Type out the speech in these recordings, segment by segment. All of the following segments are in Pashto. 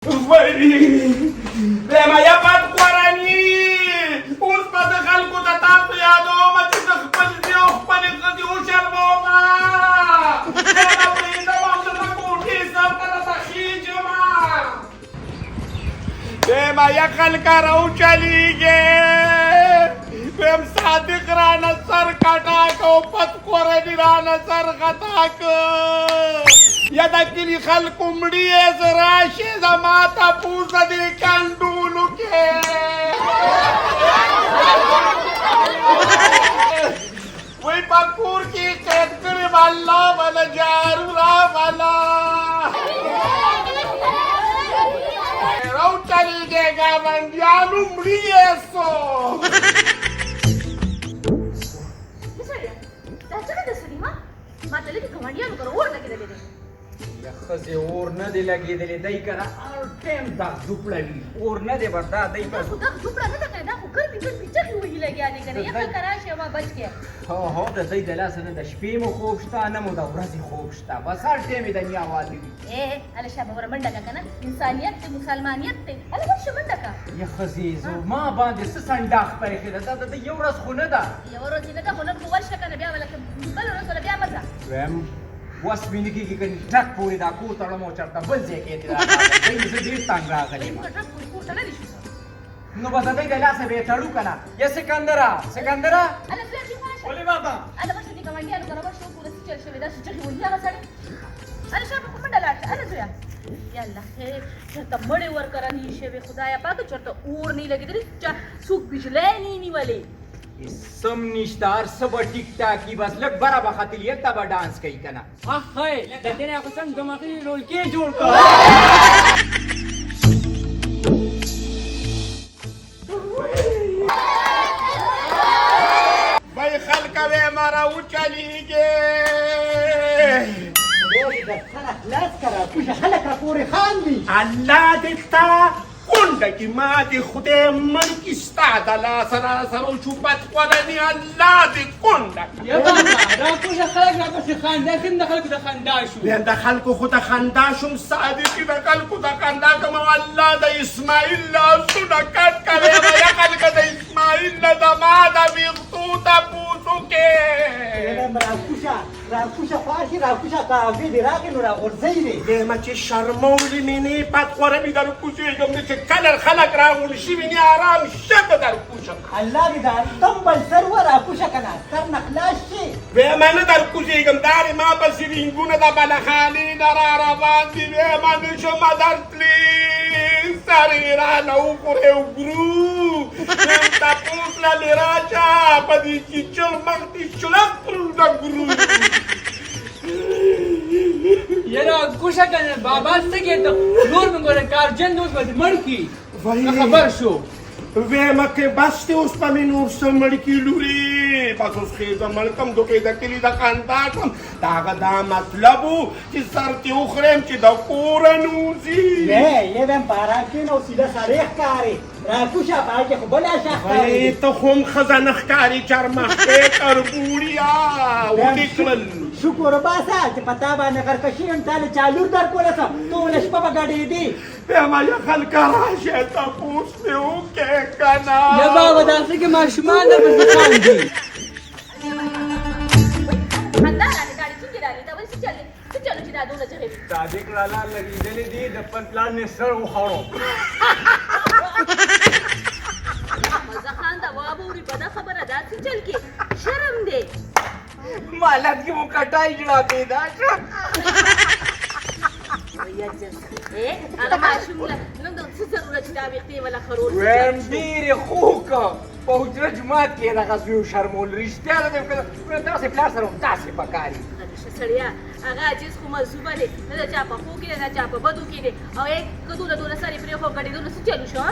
لما يبعد قراني وصبت خلقو تتعطي يا دوما تتخبل دي وخبل الغدي وشربوما لما بريدة وانتنكو كيسا تتخيج ما لما يخلق روشاليجي بهم صادق رانا سر کٹاک و پت قراني رانا سر خطاک یادا کلی خلق مڑی زراشی زماتا پوزا دی کندولو کے وی پاکور کی قید کریم اللہ والا جارو را والا رو چلی گے گا بندیانو مڑی ایسو خزه اور نه دی لګېدلې دی کنه هر ټایم دا زوپړوي اور نه دی ورته دی دا خو دا زوپړه نه ده کنه دا خو ګرمې پیچکې وهي لګیا دی کنه یخه که راشي ما بچ کې هو د دوی د لاسه نه د شپې مو خوب شته نه مو د ورځې خوب شته بس هر ټایم یې د نیا والي وي هله شابه وره منډه که کنه انسانیت دی مسلمانیت دی هله ورشه منډه که یا ښځې زما باندې څه سنډاخ پرېښې ده دا د یو ورځ خو نه ده یوه ورځ یې نه ده خو نن خو ورشه کنه بیا به لکه بله ورځ وله بیا مه ځه ویم وس مې نه کېږي که ټک پورې دا کور تړم او چېرته بل ځای کې دی زه ډېر تنګ راغلی یم ټک پورې کور تړلی شو نو بس د دوی د لاسه به یې تړو که نه یا سکندره هله زویه ټیک ونه شه ولې بابا هله ورشه دې ګاونډیانو کره ورشه وګوره څه چل شوی دا چغې وهي هغه سړی هله شابه خو منډه لاړ شه هله زویه یا الله خیر چېرته مړې ورکره نه یي شوې خدایه پاکه چېرته اور نه یي لګېدلې څوک بجلی نه یي نیولې سم نشته هر څه به ټیک ټاکي بس لږ بره به ختلي هلته به ډانس کوي که نه آخی د دې نه خو څنګه دماغي رولکې جوړ کړ بھائی خلق وے مارا اچلی گے اللہ دیتا کنڈ کی ماں دی خودے من کی ستاد لا سرا سرو شوبت قرنی اللہ دی کنڈ یا بابا راکوشه خلک راکوشه خندا کوم د خلکو د خندا شو بین دا خلق خود خندا شم صادقی دا خلق دا خندا کم اللہ دا اسماعیل لا سنا کٹ کرے یا خلق دا اسماعیل دا ما دا بیغتو دا پوسو کے راکوشه خواشي راکوشه کافي دی راکې نو راغورځوي دی دیمه چې شرمولې مې نه پات خوره مې در کوزېږم نه چې کله خلک راغونډ شوي نه ارام شه در کوزم الله دې دا تمبل سر و راکوشه که نه سر نه خلاص شي ویمه نه در کوزېږم دارې ما پسې رینګونه د بلخانې نه را روان دي ویمه نه شمه درتلې سر یې رانه وخورې وګرو ویم تپوس للې راشه په دې چیچل مخ دې شلک پرده ګرو یاره کوشه کنه بابا څه کېده نور مې ګوره کارجن اوس به دې مړ کړي خبر شو ویمه که بس دی اوس به مې نور څه مړ کي لورې بس اوس خېزه مړ کړم دوکې د کلي د خندا کړم د هغه دا مطلب و چې سر ترې وخورم چې د کوره نوځي یې ویم باران او سیده سړی ښکارې راکوشه پاکې خو بله شه ښکارې ته خو هم ښځه نه ښکارې چرمښکې کربوړیا وډې کړل شکر باسه چې په تا باندې غرکشي یم تا له چالور در کوله څه ټوله شپه به ګډېدې ویمه یا خلکه راشه تپوس مې وکړې که نه یا بابا داسې کې ماشومان درپسې خاندي خندا رانې داړې څنګې رانې دا ولې څه چل څه چلو چې دا دونه چغې وي صادق لالا لګېدلې دي د خپل پلان مې سر وخوړو مزه خان دا وابوري بده خبره دا څه چل کې شرم دی مالت کې مو کټای جوړه پیدا شو هغه ماشوم له نن د څه ضرورت چې دا ویښتې ولا خرول ویم ډېرې خوکه په حجره جومات کې دغه زوی شرمول رښتیا نه دی داسې پلار سره هم داسې پکار وي سړیا هغه عجیز خو مظلومه دی نه د چا په ښو کې دی نه چا په بدو کې دی او که دونه سر یې پرېښو ګډېدو نو څه چلو شو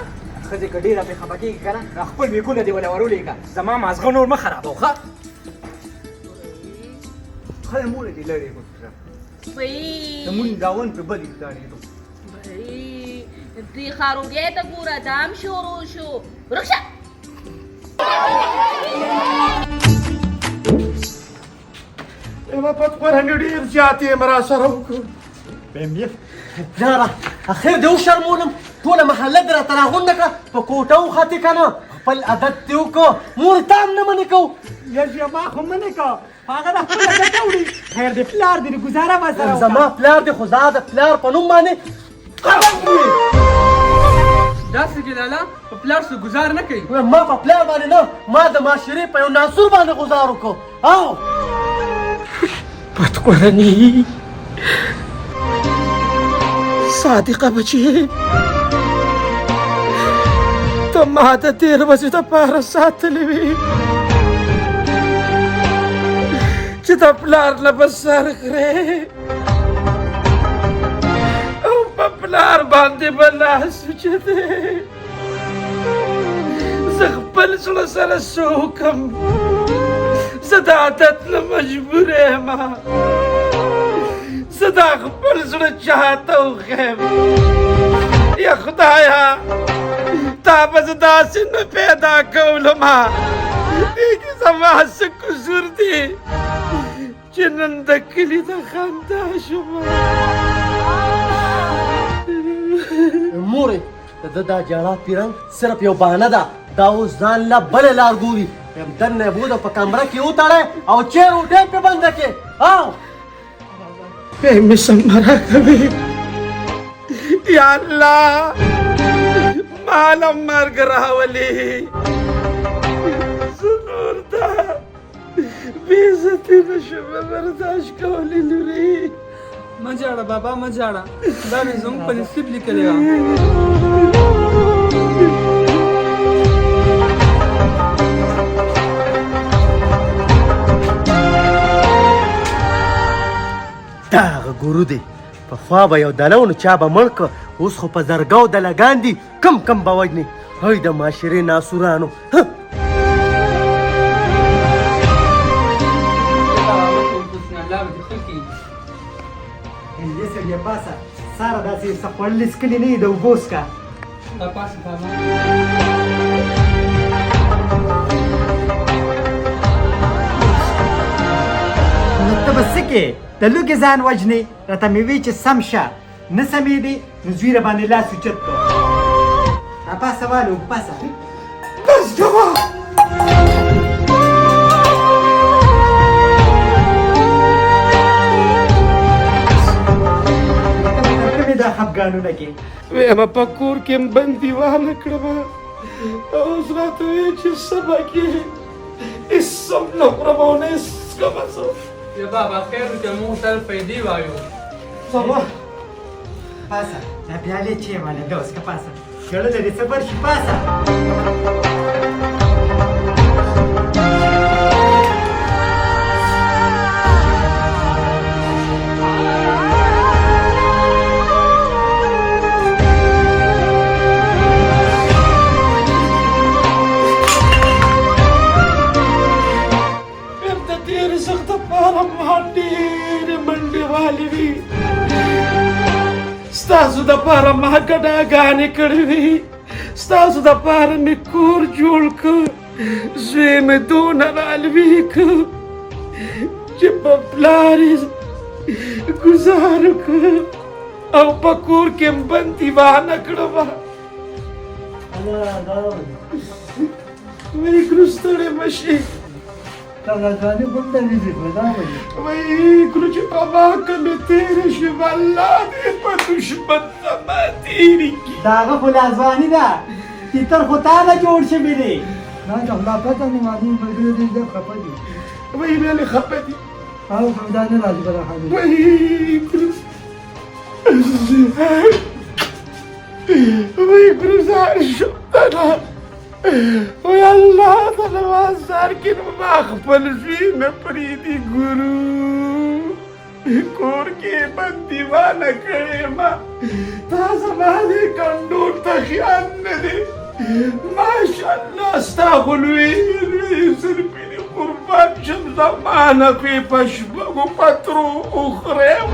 ښځې که ډېره پرې خفه کېږي که نه خپل بیکونه دې وله ورولېږه زما مازغه نور مه خرابوه ښه خلک موړې دې لرې د مونږ ګاون پرې بدې ښکارېدو دې خاروګۍ ته ګوره دام شروع شو ورکشه ویمه پت قرنې ډېر زیات یې مرا سره وکړ بهم پلاره اخر دې وشرمولم ټوله محله دې راته راغونډه کړه په کوټه وختې که نه خپل عادت دې وکړو مور ته هم نه منې کوو یږ ما خو منې کوه هغه د خپله ګټه وړي خیر دې پلار دې ګزاره به سره زما پلار دې خو زه د پلار په نوم باندې داسې کې لالا په پلار سره ګزار نه کوي ما په پلار باندې نه ما د معاشرې په یو ناصور باندې ګزار وکړو او بدکورني صادقه بچې ته ما د تېر ورځې دپاره ساتلې وې چې د پلار نه به سر خرې او په پلار باندې به لاس اوچتې زه خپل زړه سره څه وکړم زه د عادت نه مجبوره یم زه دا خپل زړه چاته وښیم یا خدایا تا به زه داسې نه پیدا کولم دې کې زما څه قصور دی چې نن د کلي د خندا شوم مورې د ده دا جړه پیرنګ صرف یو بهانه ده دا اوس ځان له بلې لار ګوري دننه یې بوده په کمره کې وتړی او چیر وډۍ پې بنده کې او ای مې سمره کوي یا الله ماله مرګ راولي زه نور دا بېعزتي نشم برداشت کولی لورې مه ژاړه بابا مه ژاړه دا مې زموږ په نصیب لیکلې وه دا هغه ګورو دی پخوا به یو دلو نو چا به مړ که اوس خو په زرګاو دلګان دي کم کم به وژني هی د معاشرې ناسورانو سړیه پاسه ساره داسې څه خوړلې څکلې نه وي د اوبو څکه نو ته به څه کې د لوږې ځان وژنې راته مې وی چې سم شه نه سمېدې نو زوی را باندې لاس اوچت کړه راپاسه والو پاسه بس جواب دا خفګانونه کې ویمه په کور کې م بندیوانه کړمه اوس راته وایي چې سبا کې هېڅ هم نه خورم او نه هېڅ څښمه زه یا بابا خیر وکړه موږ سره پیدې وایو سبا پاسه دا پیالې چیواله ده اوس که پاسه زړه لري صبر شي پاسه ستاسو دپاره ما ګډاګانې کړې وي ستاسو دپاره مې کور جوړ کړ زوی مې دونه رالوي کړ چې په پلار یې ګزار وکړ او په کور کې م بندیوانه کړم وایي کړو ستړی مه شي راځواني غونډه ویزې کړه دا وایي وایي کړو چې بابا که مې تېره شوم الله دې په دشمن زما تېرې کړي د هغه خو لازواني ده تیتر خو تا نه جوړ شوي دی نه ته خو لا پته نه معلوم ملګري دی ډېر خفه دي وایي ولې خفه دي او دا نه راځي په دا حال وایي کړو وایي کړو زار شم ته وی الله د نماز سار کې نو ما خپل زوی نه پرېږدي ګورو کور کې بندیوانه کړې ما تا زما دې کنډو ته خیال نه دی ماشاءالله ستا خو لوی زلفې دې قربان شم زمانه خو یې په شپږو پترو وخورېم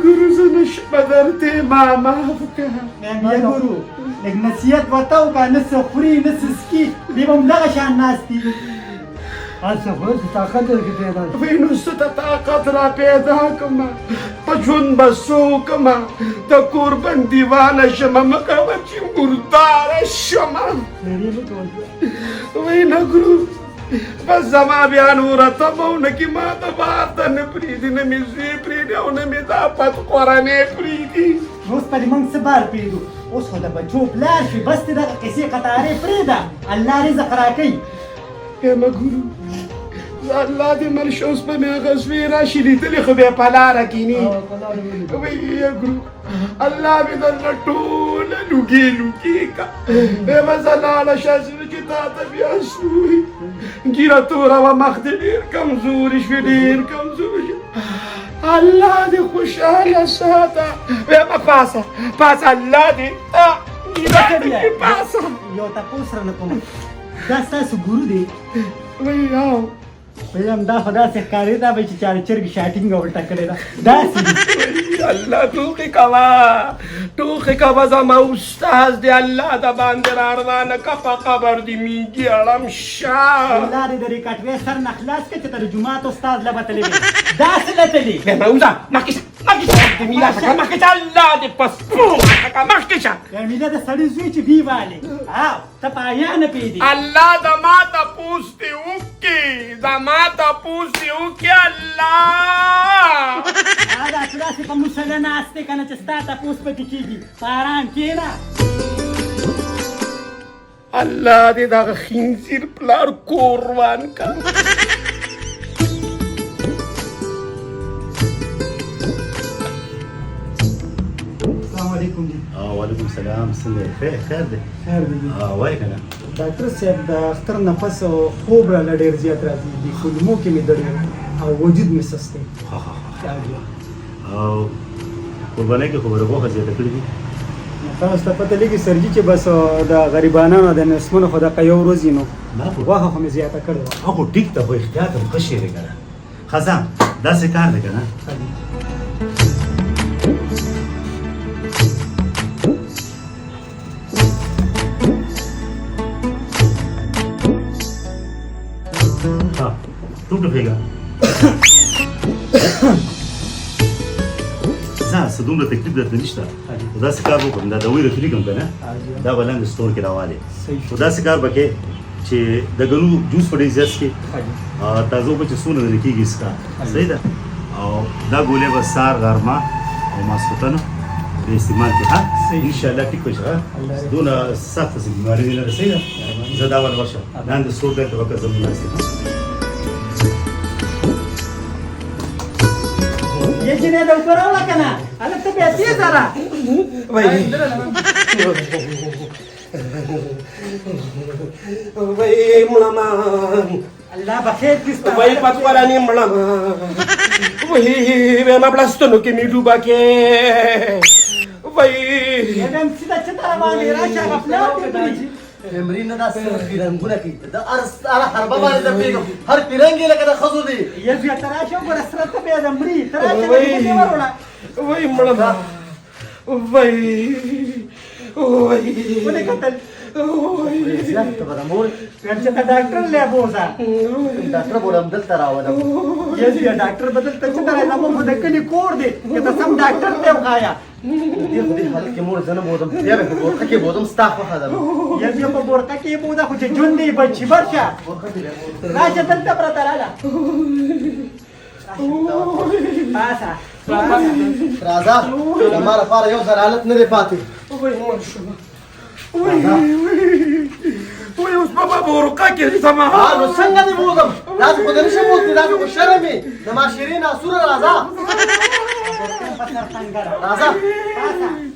ګورو زه نشم درته ما معاف کړه بیا ګورو لږ نصیحت ورته وکړه نه څه خوري نه څه څکي دی به همدغه شان ناست دي اصل طاقت درکې پیدا وای نو څه ته طاقت را پیدا کړمه په ژوند به څه وکړمه د کور بندیوانه شمه مه کوه چې مرداره شمه لري نه کول وای نه ګرو بس زما بیا نوره تمه ونه کړي ما د بار ته نه پرېږدي نه مې زوی پرېږدي او نه مې دا بدخورنې پرېږدي اوس پرې موږ څه بار پرېږدو اوس خو د بچو پلار شي بس دې دغه قصې قطارې پرېږده الله رزق راکوي یم ګورو الله دې مل شي اوس به مې هغه زوی راشي لیدلې خو بیا په لاره کښېني وایي ګورو الله مې درنه ټوله لوګې لوګې کا بیا به زه لاړه شه چې تا ته بیا شوي ږیره توره وه مخ دې ډېر کمزوري شوې ډېر کمزوري شوې الله دې خوشحاله ساته بیا به پاسه الله دې ږیره دې پاسه یو تپوس رانه کوم دا ستاسو ګورو دی وایي او ویم دا خو داسې ښکارېده به چې چا د چرګ شاټینګ ورته کړې ده داسې دي الله ټوخې کوه زما استاد دی الله د باندې را روانه که په قبر دې میږي اړم شه الله دې د ریکاټوې سر نه خلاص کړه چې ته د جومات استاد له به تللی وې داسې نه تللی بیا به وځه مخکې شه دې میراث کړه مخکې شه الله دې پس مخکې شه مینه د سړي زوی چې بي والې او ته په حیا نه پوهېدې الله زما تپوس دې وکړي زما تپوس دې وکړي الله دا ته داسې په مسله ناست دی که نه چې ستا تپوس پکې کېږي په ارام کښېنه الله دې دغه خنزیر پلار کور روان کا السلام علیکم جی وعلیکم السلام څنګه خیر دی خیر دی وایي که نه ډاکټر صاحب د اختر نه پس خوب راله ډېر زیات راځي د کولمو کې مې درد او وجود مې سست دی او قربانۍ کې خو به غوښه زیاته کړې دي تاسو ته پته لګي سرجي چې بس د غریبانو د نسمونو خو دغه یو ورځ نو غوښه خو مې زیاته کړې وه هغه ټیک ته خو احتیاط هم ښه شی دی که نه خزان داسې کار دی که نه تو ټوخېږه ځه څه دومره تکلیف درته نشته خو داسې کار وکړم دا دوی درته لیکم که نه دا به لنډ سټور کې راوالې خو داسې کار به کې چې د ګنو جوس په ډېر زیات څښې تازه اوبه چې څونه درنه کېږي څښه صحیح ده او دا ګولۍ به سهار غرمه او ماسخوتن د استعمال کې ها انشاءالله ټیک به شي ها دونه سخته څه بیماري نه لري صحیح ده زه دا ول ورشه لاندې سټور دلته به که زه مناسب ये जिन्हें तो ऊपर वाला करना अलग तो बैठी है सारा वही मुळमा अल्लाह बखेर किसका वही पतवारानी मुळमा वही वेमा प्लास्टोनो के मी डुबा के वही एकदम सीधा चतरा वाले राशा अपना تمرين دا رنگونه کوي دا اره حربه باندې د پیګم هر پیرنګي لکه د خزو دی ये भी तराशो पर असरत पे दमरी तराशो पे वरोला वही मुळमा वही कोने कतल زیات به مور पेट का डॉक्टर ले बोसा ډاکټر بولم دلته راولم ये भी डॉक्टर बदल तक तरह ना वो दकली कोड दे कि तो सब डॉक्टर ते खाया دې خو دې حالت کې مور زنه بودم بیا به په ورته کې بودم ستا خوښه ده ये भी په ورته کې بودا خو چې جون دی بچی برشا راشه دلته پرته راځه پاسا راځه زما لپاره یو ځل حالت نه دی پاتې وای اوس بابا ورقه کې سما نو څنګه دې بودم دا خو دې نشم بودی دا خو شرمې د ماشرین اسور راځه راځه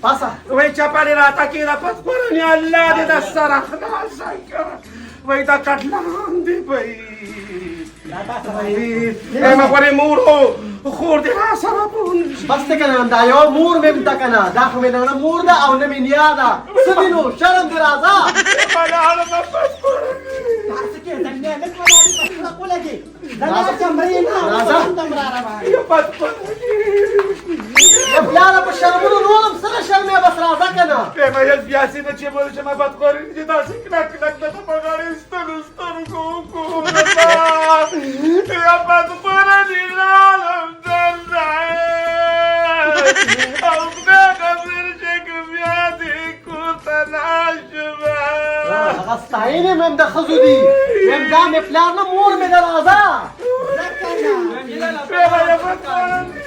پاسا وای چاپاله راته کې را پات قرآن الله دې د سره خلاص کړه وای دا کټلان دی وای ما غوړې مورو خور دې را سره پون بس ته کنه دا یو مور مې تا کنه دا خو مې نه مور ده او نه مې نیا ده څه دي نو شرم دې راځه بلاله ما پات قرآن تاسو کې څنګه نه کوي پښه کولګي دا چمړې نه راځه یو پات قرآن بیا له په شرمونو نورم سره شرمې بس راځه کنه ما یې بیاسي نه چې مول چې ما پات قرآن دې دا څنګه کلک د په غاړې ستنو کو يا مدخولني العالم درعي أوقات برشك بيدك وتناشبه غصتعيني من ده خزودي من دام فلان مور من الأعضاء يا مدخولني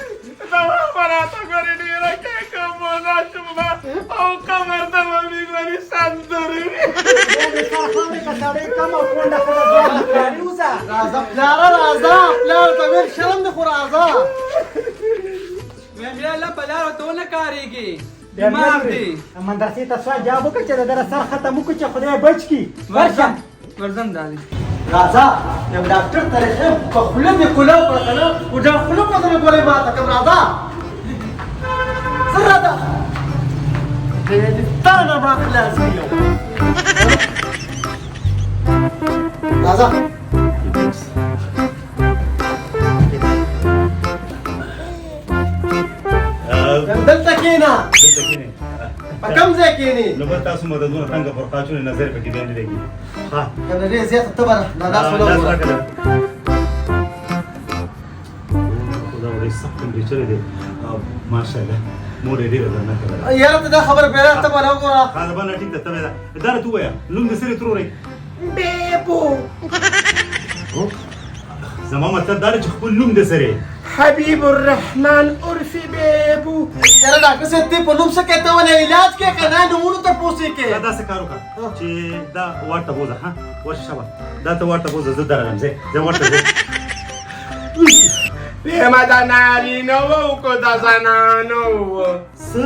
دوا تقولني لك كمناشبه أو كمر دمامي غني سندري راځه پلاره راځه پلار ته ویل شرم دی خو راځه میرا الله په لارو ته ونه کارېږي بیمار دی مدرسې ته سوال جواب وکړه چې د در سر ختم وکړو چې خدای بچ کړي ورشه ورځم دادی راځه یو ډاکټر ته رسېږم په خوله دې کولو کړه که نه خو دا خوله په دې ګولې ماته کړم راځه څه راځه دې تا نه ما خلاص کړو راځه دلته کېنه په کوم ځای کېنې نو بس تاسو مددونه څنګه پر قاچونه نظر پکې باندې لګي ها کنه ډېر زیاته تبه ده دا لاس ولو لاس راکړه خدا ورې سخت ټمپریچر دی ماشاءالله مور دې ډېر نه کړه یاره ته دا خبره پیدا تبه نه وګوره خا دا باندې ټیک ته تبه دا ته وایا نوم دې سره تروري بيبو زما مطلب دا چې خپل نوم دې سره حبيب الرحمن عرفي بيبو یاره ډاکټر صاحب دې په نوم څه کېته ولې علاج کې که نه نومونو ته پوښتې کې دا څه کار وکړه چې دا ورته بوزه ها ورشه شابه دا ته ورته بوزه زه درغم زه ورته زه بما دا نارینه و که دا زنانه و څه